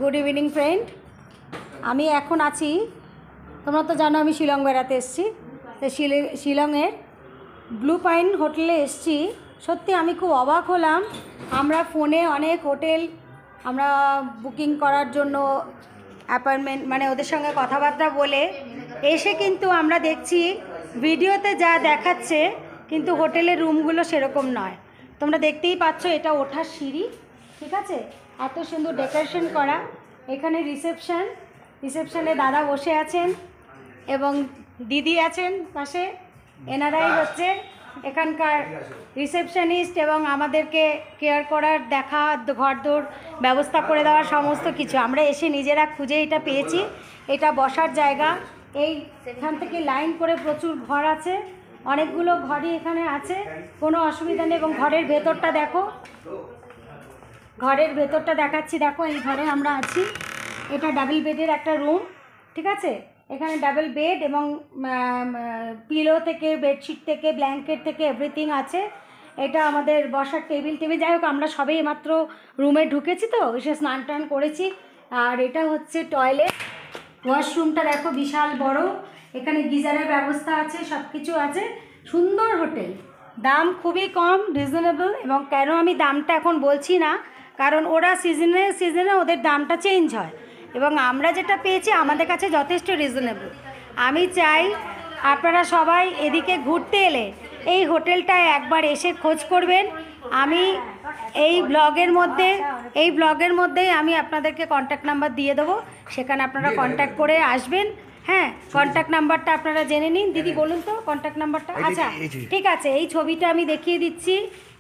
Good evening friend. আমি এখন আছি, তোমরা তো জানো আমি শিলং বেড়াতে এসেছি। তো শিলংয়ের ব্লু পাইন হোটেলে এসেছি। সত্যি আমি খুব অবাক হলাম। আমরা ফোনে অনেক হোটেল আমরা বুকিং করার জন্য অ্যাপয়েন্টমেন্ট মানে ওদের সঙ্গে কথাবার্তা বলে এসে কিন্তু আমরা দেখছি ভিডিওতে যা দেখাচ্ছে কিন্তু হোটেলের রুমগুলো সেরকম নয়। তোমরা দেখতেই পাচ্ছ, এটা ওঠার সিঁড়ি, ঠিক আছে, এত সুন্দর ডেকোরেশন করা। এখানে রিসেপশনে দাদা বসে আছেন এবং দিদি আছেন পাশে। এনারাই হচ্ছে এখানকার রিসেপশনিস্ট এবং আমাদেরকে কেয়ার করার, দেখা, ঘরদোর ব্যবস্থা করে দেওয়ার সমস্ত কিছু। আমরা এসে নিজেরা খুঁজে এটা পেয়েছি। এটা বসার জায়গা। এখান থেকে লাইন করে প্রচুর ঘর আছে, অনেকগুলো ঘরই এখানে আছে, কোনো অসুবিধা নেই। এবং ঘরের ভেতরটা দেখো, ঘরের ভেতরটা দেখাচ্ছি, দেখো এই ঘরে আমরা আছি। এটা ডাবল বেডের একটা রুম, ঠিক আছে। এখানে ডাবল বেড এবং পিলো থেকে, বেডশিট থেকে, ব্ল্যাঙ্কেট থেকে এভরিথিং আছে। এটা আমাদের বসার টেবিল, যাই হোক আমরা সবেই মাত্র রুমে ঢুকেছি, তো এসে স্নান টান করেছি। আর এটা হচ্ছে টয়লেট। ওয়াশরুমটা দেখো বিশাল বড়, এখানে গিজারের ব্যবস্থা আছে, সব কিছু আছে। সুন্দর হোটেল, দাম খুবই কম, রিজনেবল। এবং কেন আমি দামটা এখন বলছি না, কারণ ওরা সিজনে ওদের দামটা চেঞ্জ হয়, এবং আমরা যেটা পেয়েছি আমাদের কাছে যথেষ্ট রিজনেবল। আমি চাই আপনারা সবাই এদিকে ঘুরতে এলে এই হোটেলটায় একবার এসে খোঁজ করবেন। আমি এই ব্লগের মধ্যেই আমি আপনাদেরকে কন্ট্যাক্ট নাম্বার দিয়ে দেবো, সেখানে আপনারা কন্ট্যাক্ট করে আসবেন। হ্যাঁ, কন্ট্যাক্ট নাম্বারটা আপনারা জেনে নিন। দিদি বলুন তো কন্ট্যাক্ট নাম্বারটা। আচ্ছা ঠিক আছে, এই ছবিটা আমি দেখিয়ে দিচ্ছি,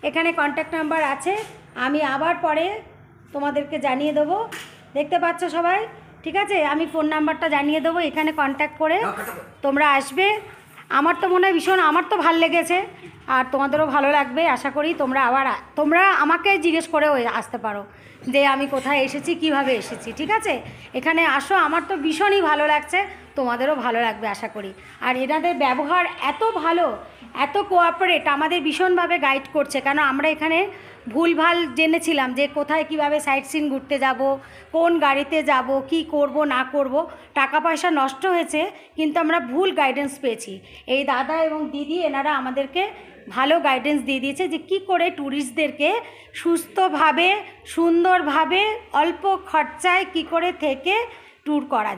এখানে কন্ট্যাক্ট নাম্বার আছে। আমি আবার পরে তোমাদেরকে জানিয়ে দেবো, দেখতে পাচ্ছ সবাই, ঠিক আছে। আমি ফোন নাম্বারটা জানিয়ে দেবো, এখানে কন্ট্যাক্ট করে তোমরা আসবে। আমার তো মনে হয় ভীষণ, আমার তো ভালো লেগেছে, আর তোমাদেরও ভালো লাগবে আশা করি। তোমরা আমাকে জিজ্ঞেস করেও আসতে পারো যে আমি কোথায় এসেছি, কিভাবে এসেছি, ঠিক আছে। এখানে আসো, আমার তো ভীষণই ভালো লাগছে, তোমাদেরও ভালো লাগবে আশা করি। আর এনাদের ব্যবহার এত ভালো, এত কোঅপারেট, আমাদের ভীষণভাবে গাইড করছে। কেন আমরা এখানে ভুলভাল জেনেছিলাম যে কোথায় কিভাবে সাইট সিন ঘুরতে যাব, কোন গাড়িতে যাব, কি করব না করব, টাকা পয়সা নষ্ট হয়েছে, কিন্তু আমরা ভুল গাইডেন্স পেয়েছি। এই দাদা এবং দিদি এনারা আমাদেরকে ভালো গাইডেন্স দিয়ে দিয়েছে যে কি করে ট্যুরিস্টদেরকে সুস্থভাবে, সুন্দরভাবে, অল্প খরচায় কি করে থেকে ট্যুর করা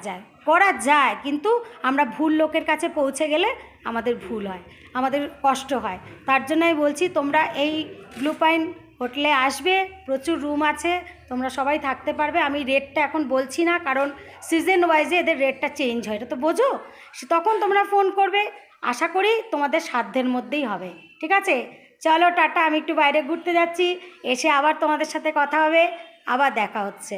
যায়। কিন্তু আমরা ভুল লোকের কাছে পৌঁছে গেলে আমাদের ভুল হয়, আমাদের কষ্ট হয়। তার জন্যই বলছি তোমরা এই ব্লু পাইন হোটেলে আসবে, প্রচুর রুম আছে, তোমরা সবাই থাকতে পারবে। আমি রেটটা এখন বলছি না, কারণ সিজন ওয়াইজে এদের রেটটা চেঞ্জ হয়, এটা তো বোঝো। তখন তোমরা ফোন করবে, আশা করি তোমাদের সাধ্যের মধ্যেই হবে, ঠিক আছে। চলো টাটা, আমি একটু বাইরে ঘুরতে যাচ্ছি, এসে আবার তোমাদের সাথে কথা হবে, আবার দেখা হচ্ছে।